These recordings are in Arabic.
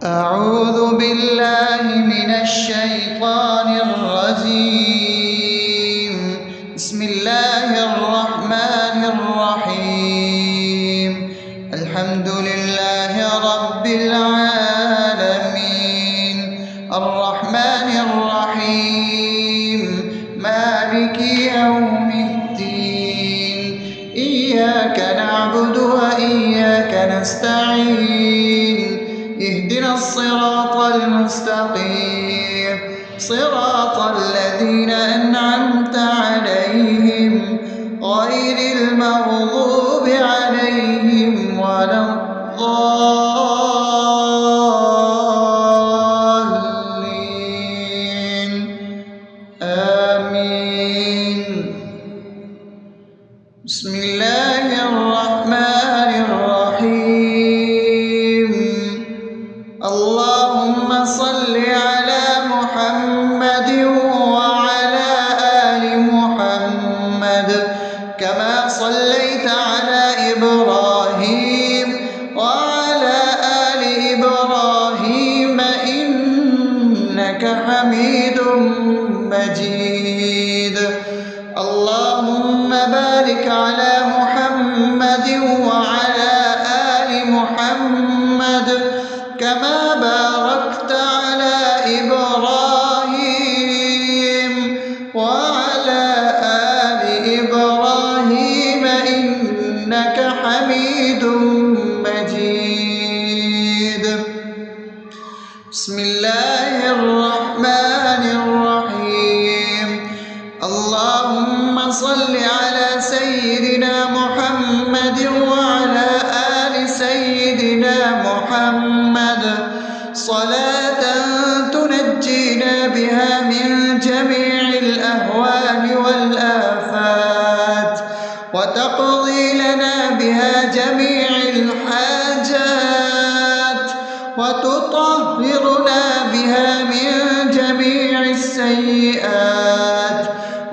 أعوذ بالله من الشيطان الرجيم. بسم الله الرحمن الرحيم. الحمد لله رب العالمين، الرحمن الرحيم، مالك يوم الدين. إياك نعبد وإياك نستعين. اهدنا الصراط المستقيم، صراط الذين أنعمت عليهم غير المغضوب عليهم ولا الضالين. آمين. بسم الله الرحمن الرحيم. اللهم صل على محمد وعلى آل محمد كما صليت على إبراهيم وعلى آل إبراهيم إنك حميد مجيد. اللهم بارك على محمد وعلى آل محمد كما باركت على إبراهيم وعلى آل إبراهيم إنك حميد مجيد. بسم الله الرحمن الرحيم. اللهم صل على سيدنا محمد وعلى آل سيدنا محمد صلاة تنجينا بها من جميع الأهوال والآفات، وتقضي لنا بها جميع الحاجات، وتطهرنا بها من جميع السيئات،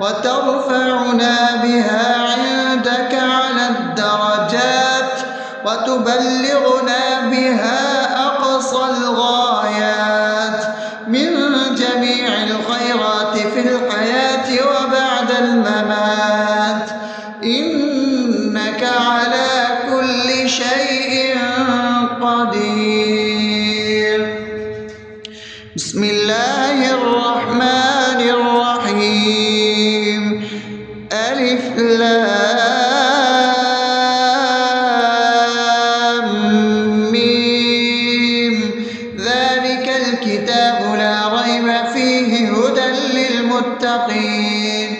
وترفعنا بها عندك على الدرجات، وتبلغنا بها أقصى الغايات من جميع الخيرات في الحياة وبعد الممات، إنك على كل شيء قدير. بسم الله الرحمن الرحيم. ألف لام ميم. ذلك الكتاب لا ريب فيه هدى للمتقين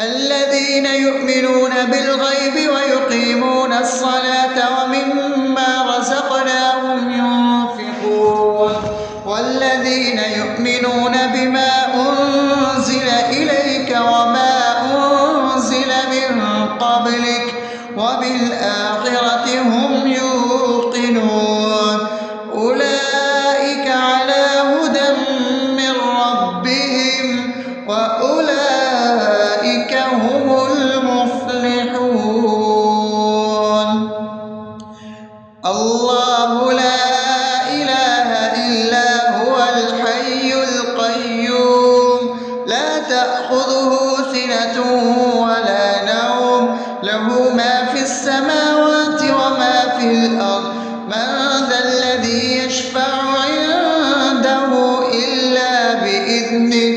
الذين يؤمنون بالغيب ويقيمون الصلاة ومما رزقناهم ينفقون والذين يؤمنون بما أنزل إليك وما أنزل من قبلك وبالآخرة هم يوقنون أولئك على هدى من ربهم وأولئك هم المفلحون. الله لا إله إلا هو الحي القيوم لا تأخذه سنة ولا نوم له ما في السماوات وما في الأرض. من ذا الذي يشفع عنده إلا بإذنه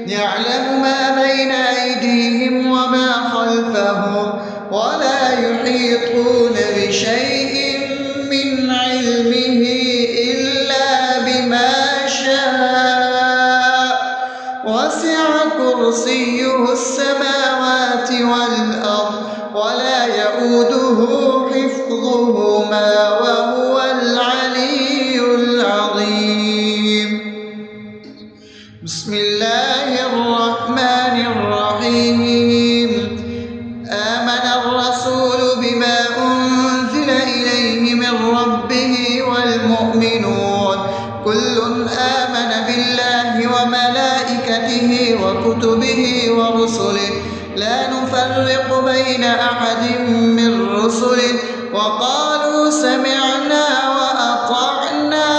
يعلم ما بين أيديهم وما خلفهم ولا يحيطون بشيء من علمه إلا بما شاء وسع كرسيه السماوات والأرض ولا يؤوده حفظهما وهو العلي العظيم. بسم الله الرحمن الرحيم. آمن الرسول بما أنزل إليه من ربه والمؤمنون كل آمن بالله وملائكته وكتبه ورسله لا نفرق بين أحد من رسله وقالوا سمعنا وأطعنا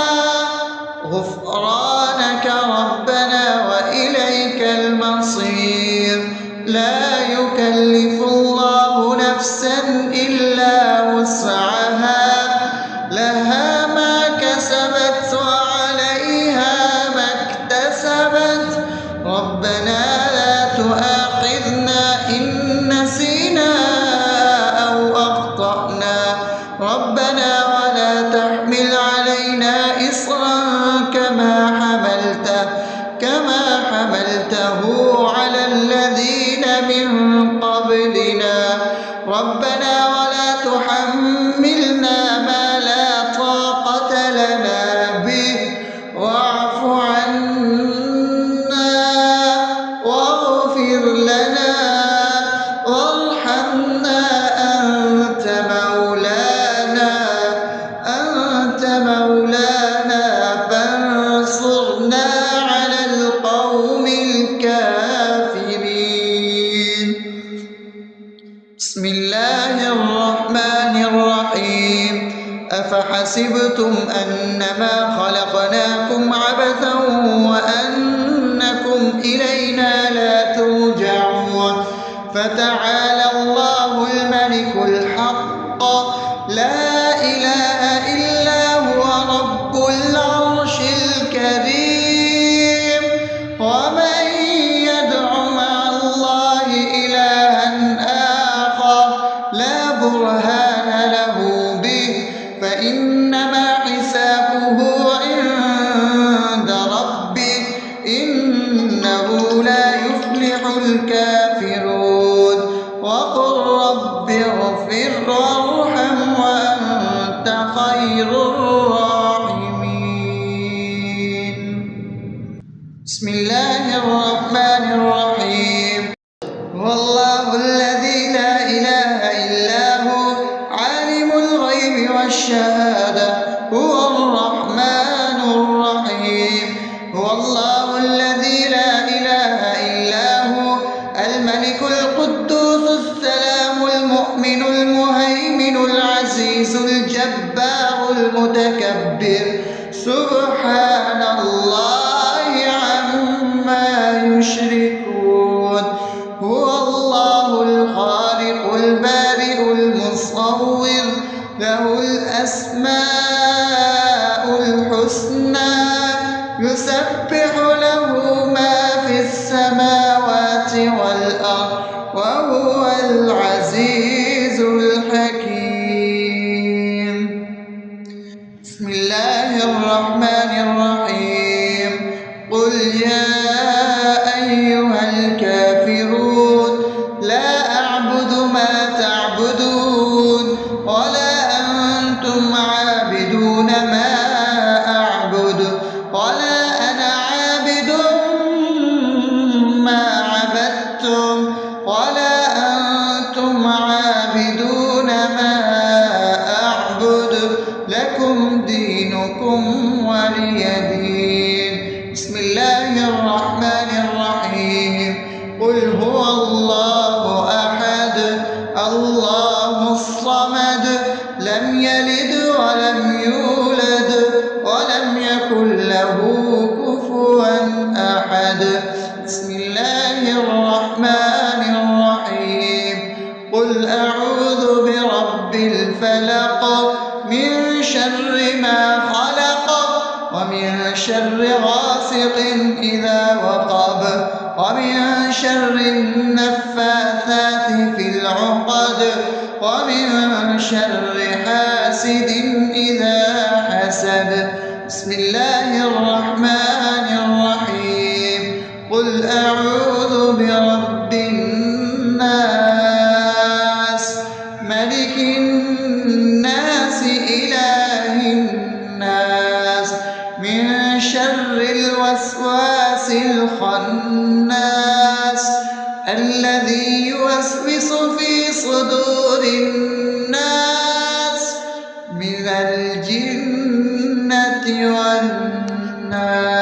أفأمنتم أنما خلقناكم عبثا وأنكم إلينا لا ترجعون فتعالى الله الملك الحق لا إله إلا هو رب العرش الكريم ومن يدع مع الله إلها آخر لا برهان له به فإنما حسابه عند ربه إنه لا يفلح الكافرون وقل رب اغفر وارحم وأنت خير الراحمين. بسم الله الرحمن الرحيم. هو الله الذي لا إله إلا هو عالم الغيب والشهادة هو الرحمن الرحيم. هو الله الذي لا إله إلا هو الملك القدوس السلام المؤمن المهيمن العزيز الجبار المتكبر سبحان الله عما يشركون. هو الله الخالق البارئ المصور له الأسماء الحسنى يسبح له ما في السماوات والأرض وهو العزيز الحكيم. بسم الله الرحمن الرحيم. قل يا أيها الكافرون لا أعبد ما تعبدون ولا أنتم عابدون ما أعبد ولا أنا عابد ما عبدتم ولا أنتم عابدون ما أعبد لكم دينكم ولي دين. بسم الله الرحمن الرحيم. قل هو الله أحد الله الصمد لم يلد ولم يولد ولم يكن له كفوا أحد. بسم الله الرحمن الرحيم. قل أعوذ برب الفلق من شر ما خلق ومن شر غاسق إذا وقب ومن شر النفاثات في العقد ومن شر حاسد إذا حسد. بسم الله الرحمن الرحيم. قل أعوذ برب الناس ملك الناس إله الناس من شر الوسواس الخناس الذي يوسوس في صدور الناس من الجنة والناس.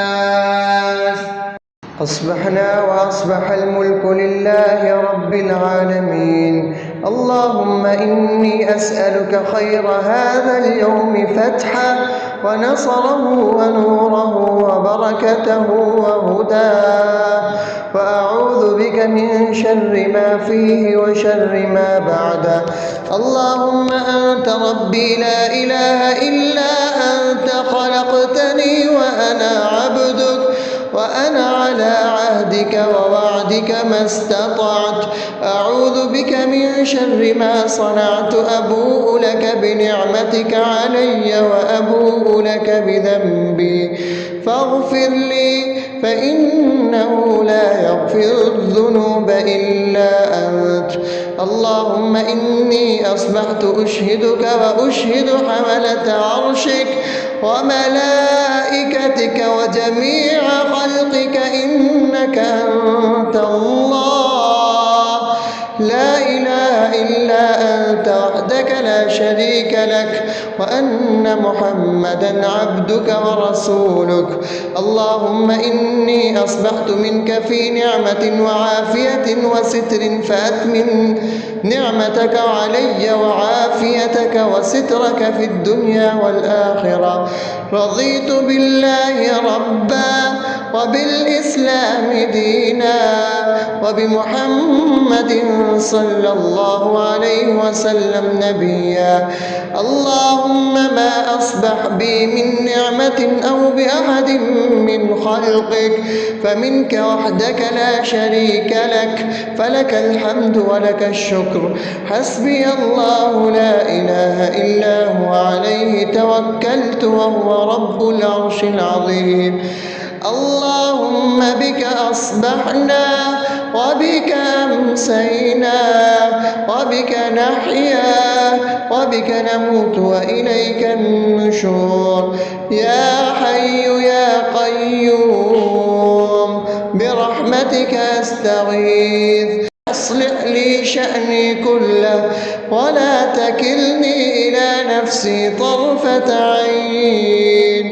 أصبحنا وأصبح الملك لله رب العالمين. اللهم إني أسألك خير هذا اليوم فتحه ونصره ونوره وبركته وهداه وأعوذ بك من شر ما فيه وشر ما بعده. اللهم أنت ربي لا إله إلا أنت خلقتني وأنا عبدك وأنا على عهدك ووعدك ما استطعت. أعوذ بك من شر ما صنعت. أبوء لك بنعمتك علي وأبوء لك بذنبي فاغفر لي فإنه لا يغفر الذنوب إلا أنت. اللهم إني أصبحت أشهدك وأشهد حملة عرشك وملائكتك وجميع خلقك إنك أنت الله لا إله إلا أنت وحدك لا شريك لك وأن محمدا عبدك ورسولك. اللهم إني أصبحت منك في نعمة وعافية وستر فأتمم نعمتك علي وعافيتك وسترك في الدنيا والآخرة. رضيت بالله ربا وبالإسلام دينا وبمحمد صلى الله عليه وسلم نبيا. اللهم ما أصبح بي من نعمة أو بأحد من خلقك فمنك وحدك لا شريك لك، فلك الحمد ولك الشكر. حسبي الله لا إله إلا هو عليه توكلت وهو رب العرش العظيم. اللهم بك أصبحنا وبك أمسينا وبك نحيا وبك نموت وإليك النشور. يا حي يا قيوم برحمتك أستغيث، أصلح لي شأني كله ولا تكلني إلى نفسي طرفة عين.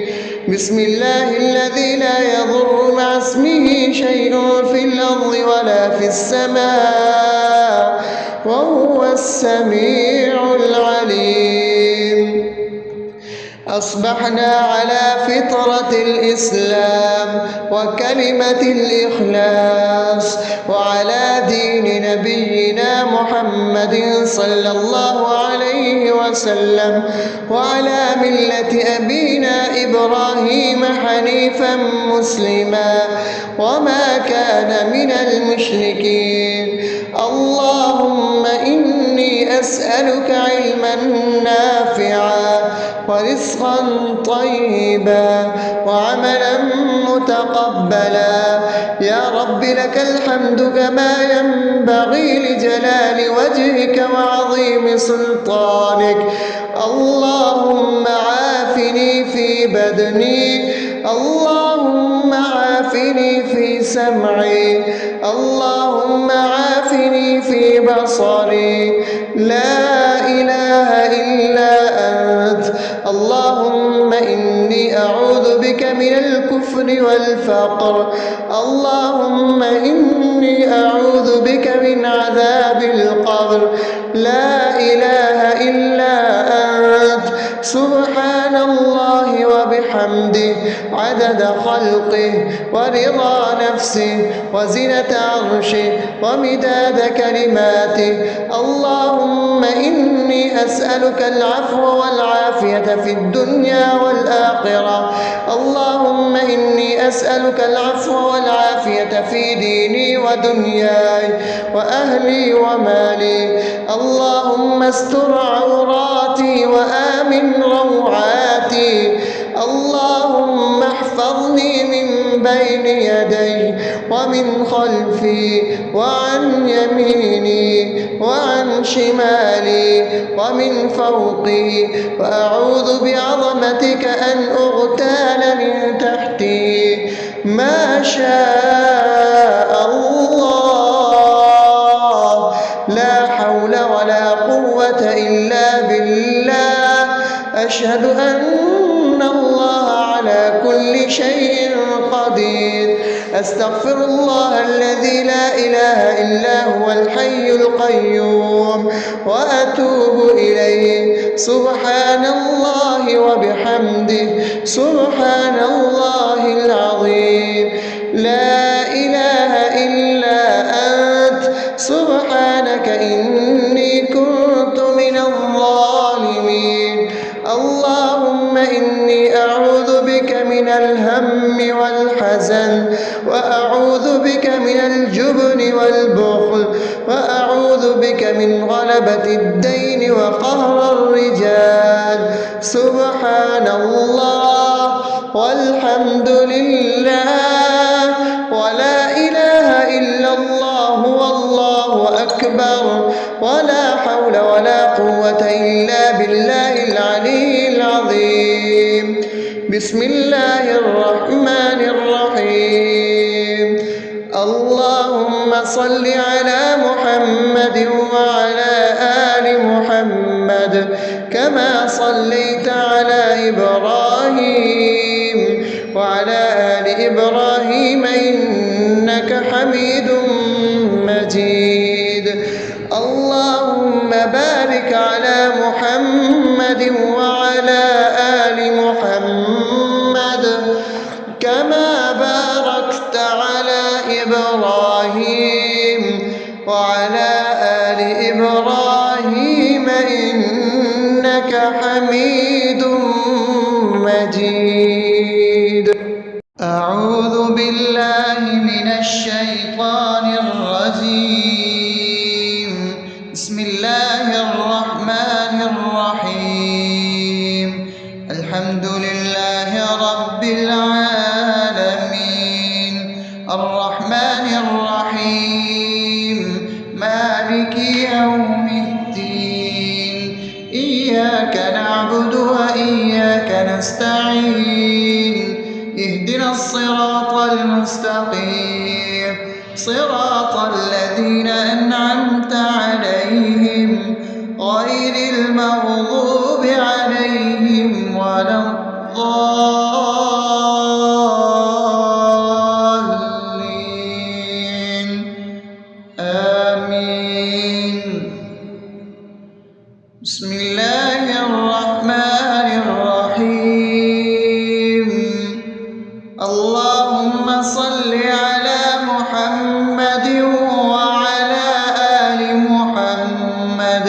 بسم الله الذي لا يضر مع اسمه شيء في الأرض ولا في السماء وهو السميع العليم. أصبحنا على فطرة الإسلام وكلمة الإخلاص وعلى دين نبينا محمد صلى الله عليه وسلم وعلى ملة أبينا إبراهيم حنيفا مسلما وما كان من المشركين. اللهم إني أسألك علما نافعا ورزقا طيبا وعملا متقبلا. يا رب لك الحمد كما ينبغي لجلال وجهك وعظيم سلطانك. اللهم عافني في بدني، اللهم عافني في سمعي، اللهم عافني في بصري. لا إله إلا أنت. اللهم إني أعوذ بك من الكفر والفقر. اللهم إني أعوذ بك من عذاب القبر. لا إله إلا أنت. سبحان الله وبحمده عدد خلقه ورضا نفسه وزنة عرشه ومداد كلماته. اللهم إني أسألك العفو والعافية في الدنيا والآخرة. اللهم إني أسألك العفو والعافية في ديني ودنياي وأهلي ومالي. اللهم استر عوراتي وآمن روعاتي. اللهم احفظني من بين يدي ومن خلفي وعن يميني وعن شمالي ومن فوقي، وأعوذ بعظمتك أن أغتال من تحتي. ما شاء الله، لا حول ولا قوة إلا بالله. أشهد أن الله على كل شيء قدير. أستغفر الله الذي لا إله إلا هو الحي القيوم وأتوب إليه. سبحان الله وبحمده سبحان الله العظيم. لا إله إلا أنت. سبحانك إني كنت من الظالمين. اللهم إني أعوذ بك من الهم والحزن، وأعوذ بك من الجبن والبخل، وأعوذ بك من غلبة الدين وقهر الرجال. سبحان الله والحمد لله ولا إله إلا الله والله أكبر ولا حول ولا قوة إلا بالله العلي العظيم. بسم الله الرحمن الرحيم. اللهم صل على محمد وعلى آل محمد كما صليت على إبراهيم وعلى آل إبراهيم إنك حميد مجيد. اللهم بارك على محمد وعلى آل محمد كما باركت على إبراهيم وعلى آل إبراهيم إنك حميد مجيد. أعوذ بالله من الشيطان الرجيم. بسم الله الرحمن الرحيم. الحمد لله رب العالمين الرحمن الرحيم مالك يوم الدين إياك نعبد وإياك نستعين اهدنا الصراط المستقيم صراط الذين أنعمت عليهم غير المغضوب عليهم ولا الضالين آمين. بسم الله الرحمن الرحيم. اللهم صل على محمد وعلى آل محمد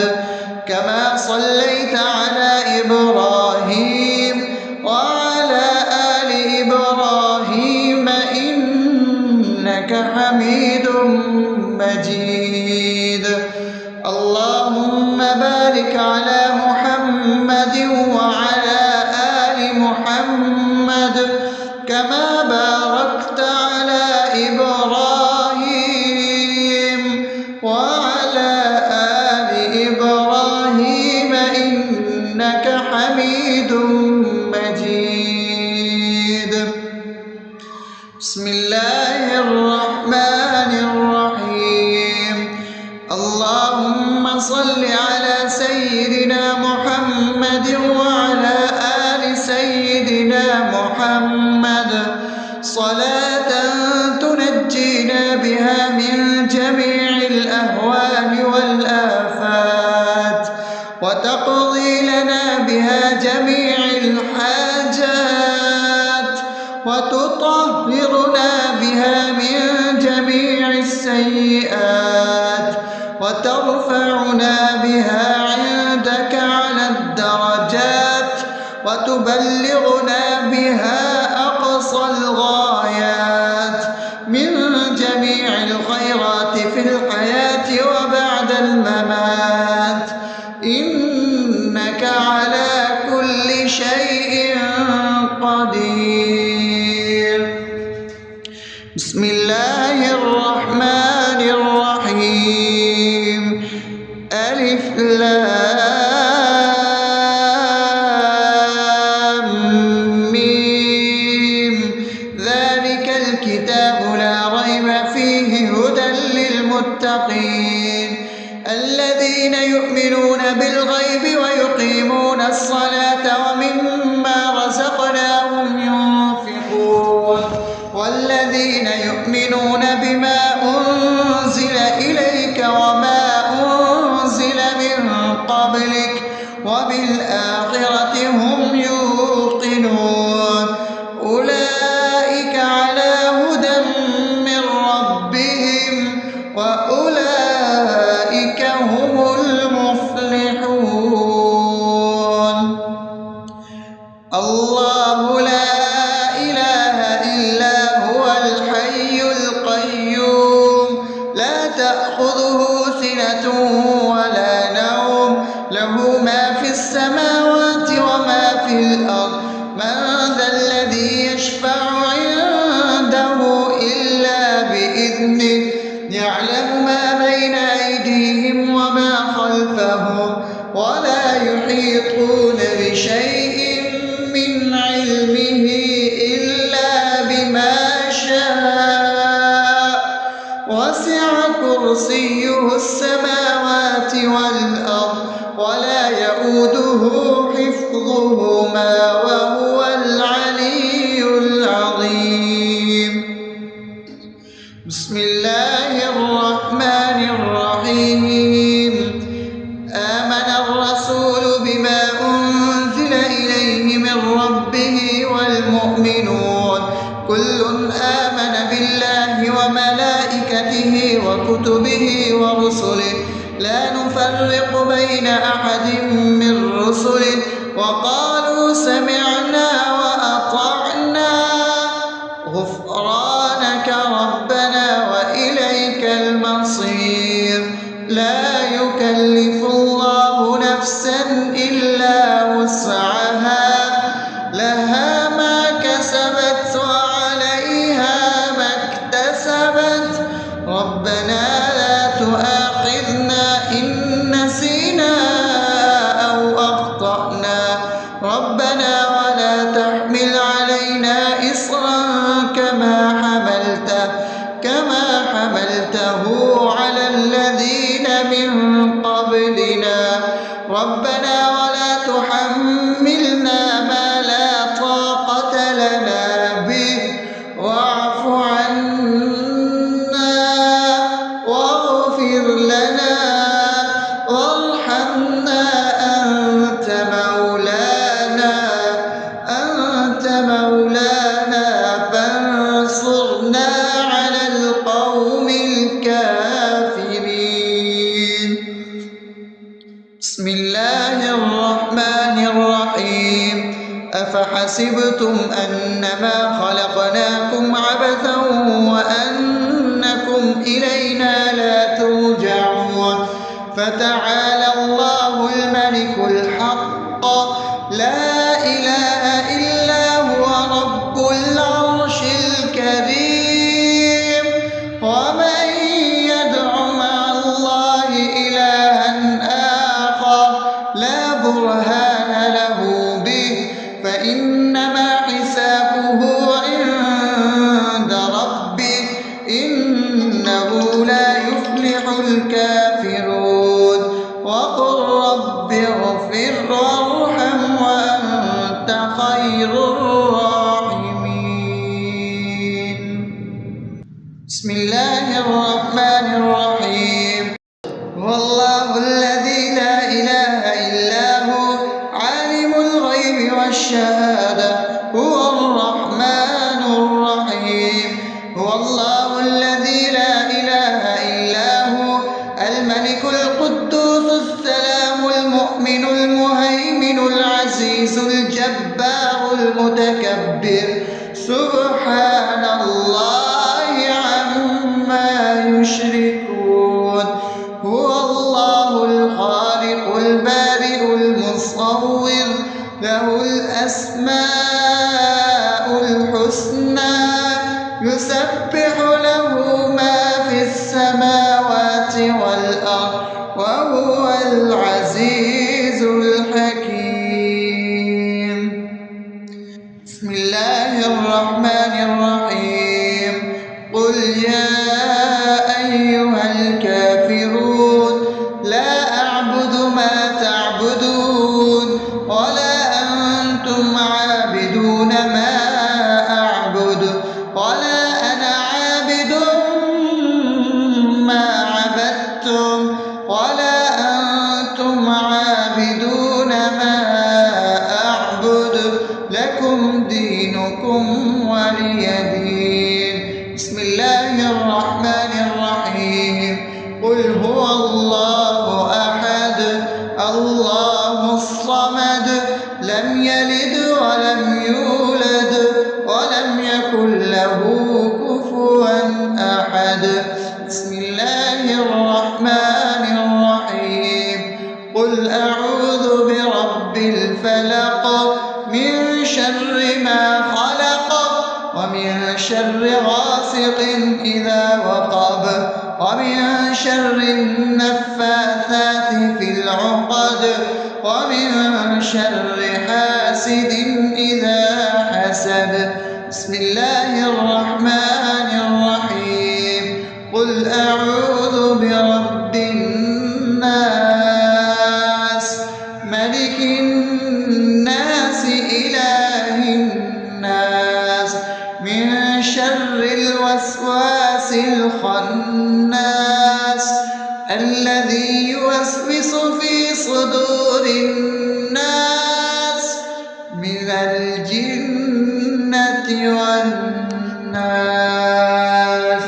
كما صليت على إبراهيم وعلى آل إبراهيم إنك حميد مجيد. اللهم بارك على محمد وعلى آل محمد كما باركت على إبراهيم وعلى آل إبراهيم إنك حميد مجيد. بسم الله الرحمن الرحيم. اللهم صل على سيدنا محمد وعلى آل سيدنا محمد صلاة تنجينا بها من جميع الأهوال والآفات وتقضي لنا بها جميع الحاجات وتطهرنا بها من جميع السيئات وترفعنا بها عندك على الدرجات وتبلغنا بها أقصى الغايات من جميع الخيرات في الحياة وبعد الممات إنك على كل شيء قدير. بسم الله الرحمن الرحيم. ألف لام ميم ذلك الكتاب لا ريب فيه هدى للمتقين الذين يؤمنون بالغيب ويقيمون الصلاة ومما رزقناهم ينفقون والذين يؤمنون بما أنزل إليك وما أنزل من قبلك وبالآخرة هم يوقنون أولئك على هدى من ربهم وأولئك هم المفلحون. الله لا إله إلا هو الحي القيوم لا تأخذه سنة ولا نوم له ما في السماوات وما في الأرض من ذا الذي يشفع عنده إلا بإذنه يعلم ما بين أيديهم وما خلفهم ولا يحيطون بشيء من علمه إلا بما شاء وسع كرسيه السماوات والأرض ولا يئوده حفظهما وهو العلي العظيم. بسم الله الرحمن الرحيم. آمن الرسول بما أنزل إليه من ربه والمؤمنون كل آمن بالله وملائكته وكتبه ورسله لا نفرق بين أحد من رسله وقالوا سمعنا وأطعنا غفرانك ربنا وإليك المصير. لا يكلف الله نفسا إلا وسعها لها ما كسبت وعليها ما اكتسبت ربنا لا تؤاخذنا إن نسينا أو أخطأنا ربنا ولا تحمل علينا إصرا كما حملته على الذين من قبلنا ربنا ولا تحملنا ما لا طاقة لنا به واعف عنا واغفر لنا وارحمنا أنت مولانا فانصرنا على القوم الكافرين. بسم الله الرحمن الرحيم. أفحسبتم أنما خلقناكم عبثا وأنكم إلينا لا ترجعون فتعالى الله الملك الحق لا إله إلا هو رب العرش الكريم. ومن يدع مع الله إلها آخر لا برهان له به فإنما حسابه عند ربه إنه لا يفلح الكافرون. وقل رب اغفر وارحم وأنت خير الراحمين. بسم الله الرحمن الرحيم. هو الله الذي لا إله إلا هو عالم الغيب والشهادة هو الرحمن الرحيم. هو الله الذي لا إله إلا هو الملك القدوس السلام المؤمن المهيمن العزيز الجبار المتكبر سبحان الله عما يشركون. هو الله الخالق البارئ المصور له الأسماء الحسنى يسبح له ما في السماوات والأرض وهو العزيز الحكيم. بسم الله الرحمن الرحيم. قل يا أيها الكافرون لا أعبد ما تعبدون ولا أنتم عابدون ما أعبد ولا أنا عابد ما عبدتم ولا أنتم عابدون ما أعبد لكم دينكم ولي دين. بسم الله الرحمن الرحيم. قل هو الله أحد الله الصمد لم يلد ولم يولد ولم يكن له كفوا أحد. بسم الله الرحمن الرحيم. قل أعوذ برب الفلق من شر ما خلق ومن شر غاسق إذا وقب ومن شر النفاثات في العقد ومن شر حاسد إذا حسد. بسم الله الرحمن الرحيم. قل أعوذ برب الناس ملك الناس شر الوسواس الخناس الذي يوسوس في صدور الناس من الجنة والناس.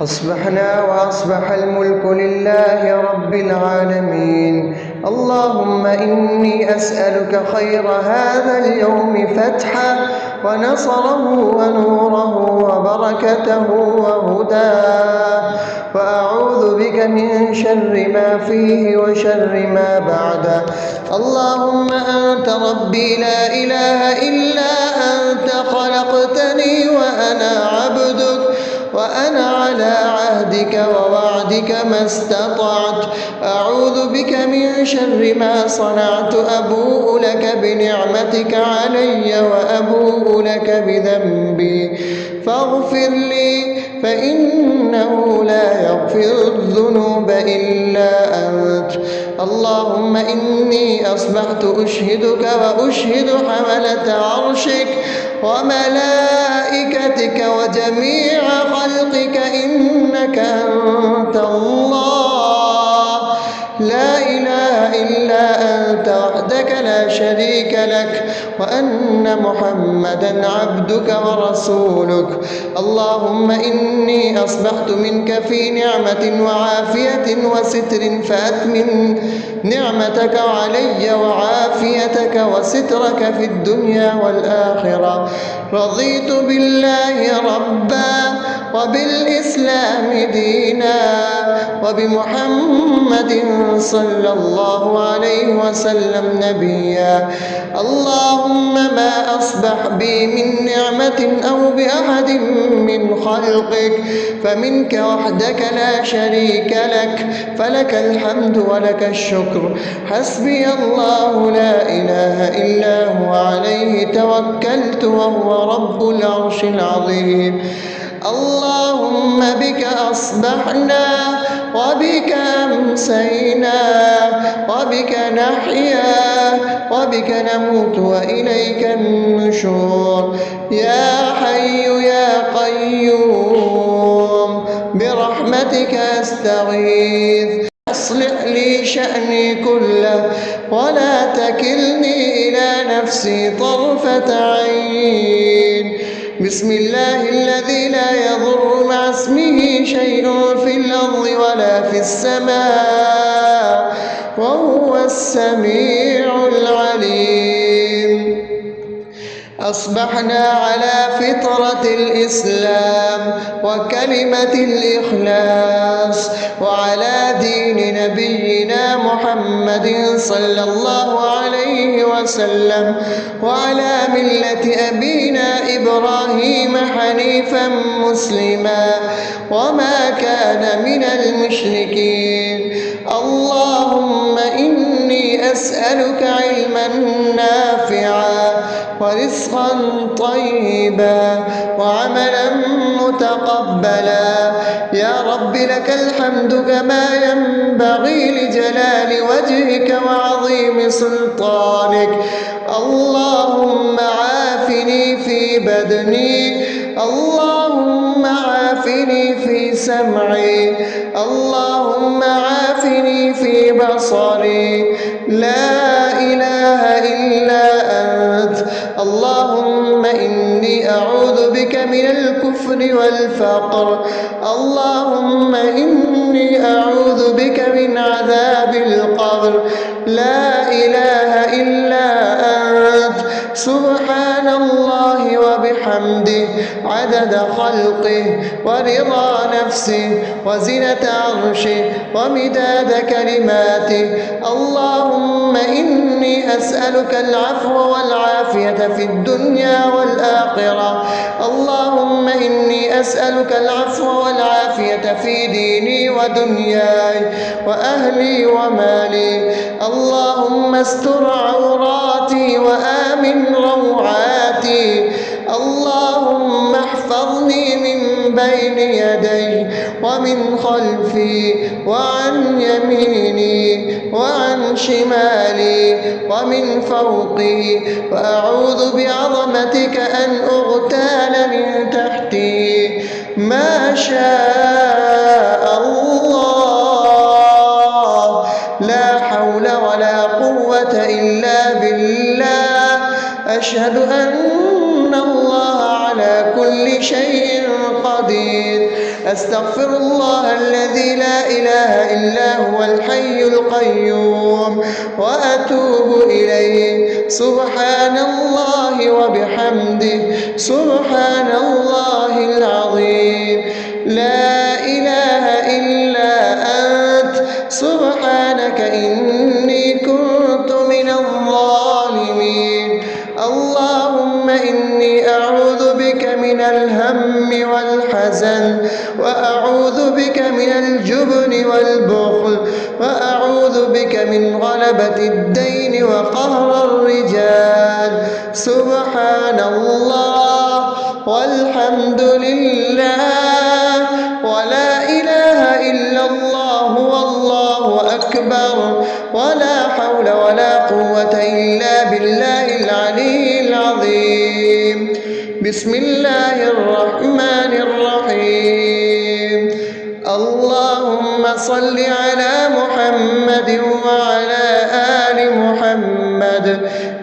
أصبحنا وأصبح الملك لله رب العالمين. اللهم إني أسألك خير هذا اليوم فتحه ونصره ونوره وبركته وهداه، وأعوذ بك من شر ما فيه وشر ما بعده. اللهم أنت ربي لا إله إلا أنت، خلقتني وأنا عبدك، وأنا على عهدك ووعدك ما استطعت. أعوذ بك من شر ما صنعت، أبوء لك بنعمتك علي وأبوء لك بذنبي، فاغفر لي فإنه لا يغفر الذنوب إلا أنت. اللهم إني أصبحت أشهدك وأشهد حملة عرشك وملائكتك وجميع خلقك إنك أنت الله لا إله إلا أنت وحدك لا شريك لك، وأن محمدا عبدك ورسولك. اللهم إني أصبحت منك في نعمة وعافية وستر، فأتمم نعمتك علي وعافيتك وسترك في الدنيا والآخرة. رضيت بالله ربا وبالإسلام دينا وبمحمد صلى الله عليه وسلم نبيا. اللهم ما أصبح بي من نعمة أو بأحد من خلقك فمنك وحدك لا شريك لك، فلك الحمد ولك الشكر. حسبي الله لا إله إلا هو، عليه توكلت وهو رب العرش العظيم. اللهم بك أصبحنا وبك أمسينا وبك نحيا وبك نموت وإليك النشور. يا حي يا قيوم برحمتك أستغيث، أصلح لي شأني كله ولا تكلني إلى نفسي طرفة عين. بسم الله الذي لا يضر مع اسمه شيء في الأرض ولا في السماء وهو السميع العليم. أصبحنا على فطرة الإسلام وكلمة الإخلاص وعلى دين نبينا محمد صلى الله عليه وسلم وعلى ملة أبينا إبراهيم حنيفا مسلما وما كان من المشركين. اللهم إني أسألك علما نافعا ورزقا طيبا وعملا متقبلا. يا رب لك الحمد كما ينبغي لجلال وجهك وعظيم سلطانك. اللهم عافني في بدني، اللهم عافني في سمعي، اللهم عافني في بصري. لا إله إلا أنت. اللهم إني أعوذ بك من الكفر والفقر. اللهم إني أعوذ بك من عذاب القبر. لا إله إلا أنت. سبحان الله وبحمده عدد خلقه ورضا نفسه وزنة عرشه ومداد كلماته. اللهم إني أسألك العفو والعافية في الدنيا والآخرة. اللهم إني أسألك العفو والعافية في ديني ودنياي وأهلي ومالي. اللهم استر عوراتي وآمن روعاتي. اللهم احفظني من بين يدي ومن خلفي وعن يميني وعن شمالي ومن فوقي، وأعوذ بعظمتك أن أغتال من تحتي. ما شاء الله، لا حول ولا قوة إلا بالله. أشهد أن الله على كل شيء قدير. أستغفر الله الذي لا إله إلا هو الحي القيوم وأتوب إليه. سبحان الله وبحمده، سبحان الله العظيم. لا إله إلا أنت، سبحانك إني كنت من الظالمين. اللهم إني أعوذ بك من الهم والحزن، وأعوذ بك من الجبن والبخل، وأعوذ بك من غلبة الدين وقهر الرجال. سبحان الله والحمد لله ولا إله إلا الله والله أكبر، ولا حول ولا قوة إلا بالله العلي العظيم. بسم الله الرحمن الرحيم. اللهم صل على محمد وعلى آل محمد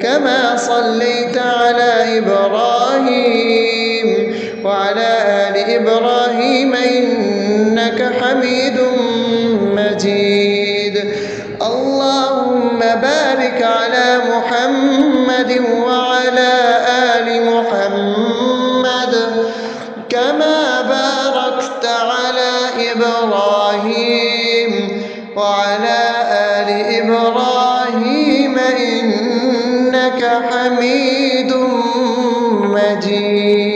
كما صليت على إبراهيم وعلى آل إبراهيم إنك حميد مجيد. اللهم بارك على محمد وعلى آل محمد كما باركت على إبراهيم وعلى آل إبراهيم إنك حميد مجيد.